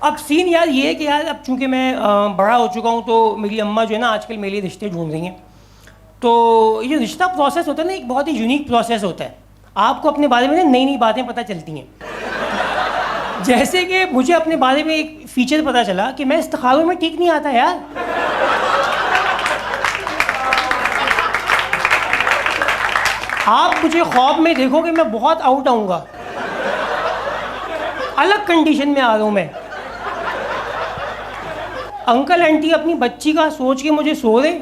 अब सीन यार ये है कि यार अब चूंकि मैं बड़ा हो चुका हूँ तो मेरी अम्मा जो है ना आजकल मेरे लिए रिश्ते ढूंढ रही हैं। तो ये रिश्ता प्रोसेस होता है ना, एक बहुत ही यूनिक प्रोसेस होता है। आपको अपने बारे में ना नई नई बातें पता चलती हैं। जैसे कि मुझे अपने बारे में एक फीचर पता चला कि मैं इस्तिखारों में ठीक नहीं आता यार। आप मुझे ख्वाब में देखोगे मैं बहुत आउट आऊँगा, अलग कंडीशन में आ रहा हूँ मैं। अंकल आंटी अपनी बच्ची का सोच के मुझे सो रहे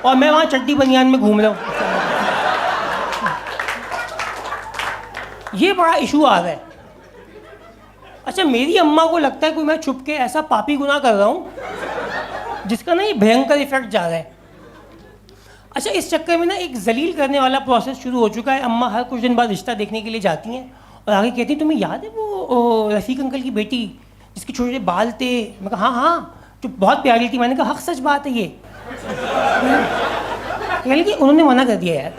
और मैं वहाँ चड्डी बनियान में घूम रहा हूँ। ये बड़ा इशू आ रहा है। अच्छा, मेरी अम्मा को लगता है कि मैं छुप के ऐसा पापी गुनाह कर रहा हूँ जिसका ना ये भयंकर इफेक्ट जा रहा है। अच्छा, इस चक्कर में ना एक जलील करने वाला प्रोसेस शुरू हो चुका है। अम्मा हर कुछ दिन बाद रिश्ता देखने के लिए जाती हैं और आगे कहती हैं, तुम्हें याद है वो रफ़ीक अंकल की बेटी जिसके छोटे छोटे बाल थे? मैं कहा हाँ हाँ, जो बहुत प्यारी थी। मैंने कहा हक सच बात है ये। कहने कि उन्होंने मना कर दिया यार।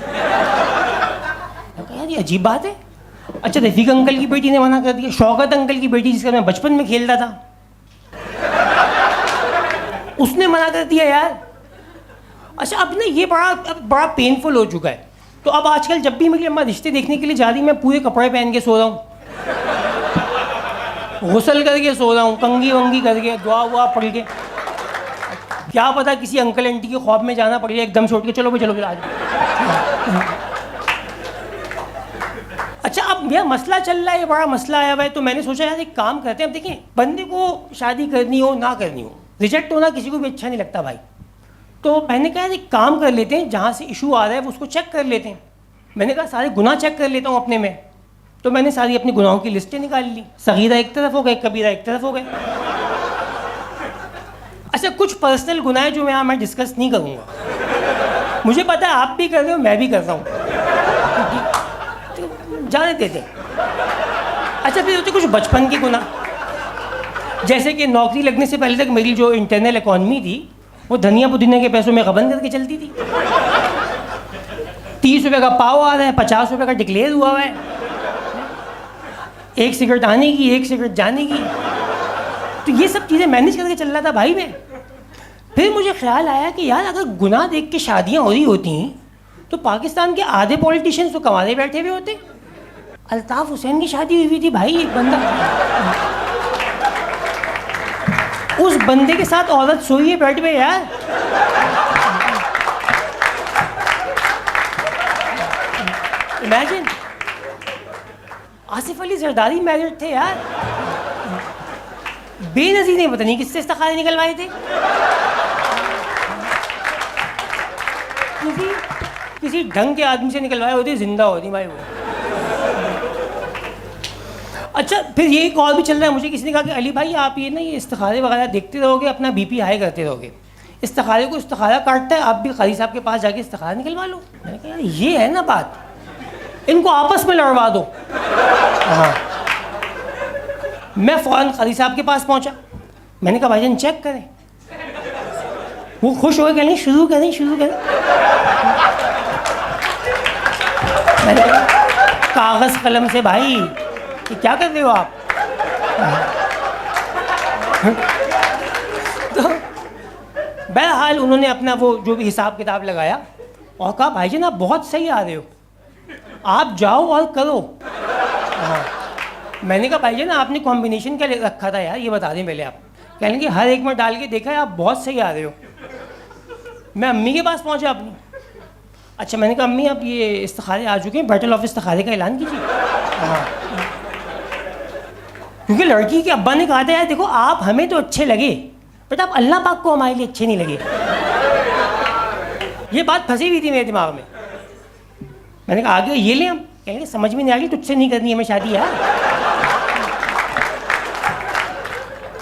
मैं कहा यार ये अजीब बात है। अच्छा, रफ़ीक अंकल की बेटी ने मना कर दिया? शौकत अंकल की बेटी जिसका मैं बचपन में खेलता था उसने मना कर दिया यार। अच्छा, अब ना ये बड़ा पेनफुल हो चुका है। तो अब आजकल जब भी मेरी अम्मा रिश्ते देखने के लिए जा रही, मैं पूरे कपड़े पहन के सो रहा हूँ, गुसल करके सो रहा हूँ, कंगी वंगी करके, दुआ वुआ पढ़ के। क्या पता किसी अंकल आंटी के ख्वाब में जाना पड़ गया एकदम से उठ के, चलो भाई चलो आज। अच्छा, अब यह मसला चल रहा है, ये बड़ा मसला आया हुआ है। तो मैंने सोचा यार एक काम करते हैं। अब देखें, बंदे को शादी करनी हो ना करनी हो, रिजेक्ट होना किसी को भी अच्छा नहीं लगता भाई। तो मैंने कहा एक काम कर लेते हैं, जहाँ से इशू आ रहा है उसको चेक कर लेते हैं। मैंने कहा सारे गुनाह चेक कर लेता हूँ अपने में। तो मैंने सारी अपनी गुनाहों की लिस्टें निकाल ली। सगीरा एक तरफ हो गए, कबीरा एक तरफ हो गए। अच्छा, कुछ पर्सनल गुनाह जो मैं डिस्कस नहीं करूँगा। मुझे पता है आप भी कर रहे हो, मैं भी कर रहा हूँ, तो जाने देते। अच्छा, फिर होते कुछ बचपन के गुनाह, जैसे कि नौकरी लगने से पहले तक मेरी जो इंटरनल इकॉनमी थी वो धनिया पुदीने के पैसों में गबन करके चलती थी। 30 रुपये का पाव आ रहा है, 50 रुपये का डिक्लेयर हुआ हुआ है, एक सिगरेट आने की, एक सिगरेट जाने की। तो ये सब चीज़ें मैनेज करके चल रहा था भाई मैं। फिर मुझे ख्याल आया कि यार अगर गुनाह देख के शादियाँ हो रही होती तो पाकिस्तान के आधे पॉलिटिशियंस तो कमाने बैठे हुए होते। अल्ताफ़ हुसैन की शादी हुई थी भाई, एक बंदा, उस बंदे के साथ औरत सोई है बेड पे यार। इमेजिन, आसिफ अली जरदारी मैरिड थे यार। बेनज़ीर ने पता नहीं किससे इस्तिखारे निकलवाए थे। किसी ढंग के आदमी से निकलवाए होते, जिंदा होती भाई वो। अच्छा, फिर ये एक और भी चल रहा है। मुझे किसी ने कहा कि अली भाई आप ये ना ये इस्तिखारे वगैरह देखते रहोगे, अपना बीपी हाई करते रहोगे, इस्तिखारे को इस्तिखारा काटता है, आप भी कारी साहब के पास जाके इस्तिखारा निकलवा लो। मैंने कहा यार ये है ना बात, इनको आपस में लड़वा दो। हाँ, मैं फ़ौरन कारी साहब के पास पहुंचा। मैंने कहा भाईजान चेक करें। वो खुश हो गए, कहने शुरू करें शुरू करें। मैंने कहा कागज़ कलम से भाई कि क्या कर रहे हो आप? तो बहरहाल उन्होंने अपना वो जो भी हिसाब किताब लगाया और कहा भाईजान आप बहुत सही आ रहे हो, आप जाओ और करो। हाँ, मैंने कहा भाईजान आपने कॉम्बिनेशन क्या रखा था यार, ये बता दें पहले आप। कहने कि हर एक में डाल के देखा है, आप बहुत सही आ रहे हो। मैं अम्मी के पास पहुंचा अपनी। अच्छा, मैंने कहा अम्मी आप ये इस्तिखारे आ चुके हैं, बैटल ऑफ इस्तिखारे का ऐलान कीजिए। हाँ, क्योंकि लड़की के अब्बा ने कहा था यार देखो आप हमें तो अच्छे लगे बट आप अल्लाह पाक को हमारे लिए अच्छे नहीं लगे। ये बात फंसी हुई थी मेरे दिमाग में। मैंने कहा आगे ये लें हम। कहेंगे समझ में नहीं आ रही, तुझसे नहीं करनी हमें शादी यार।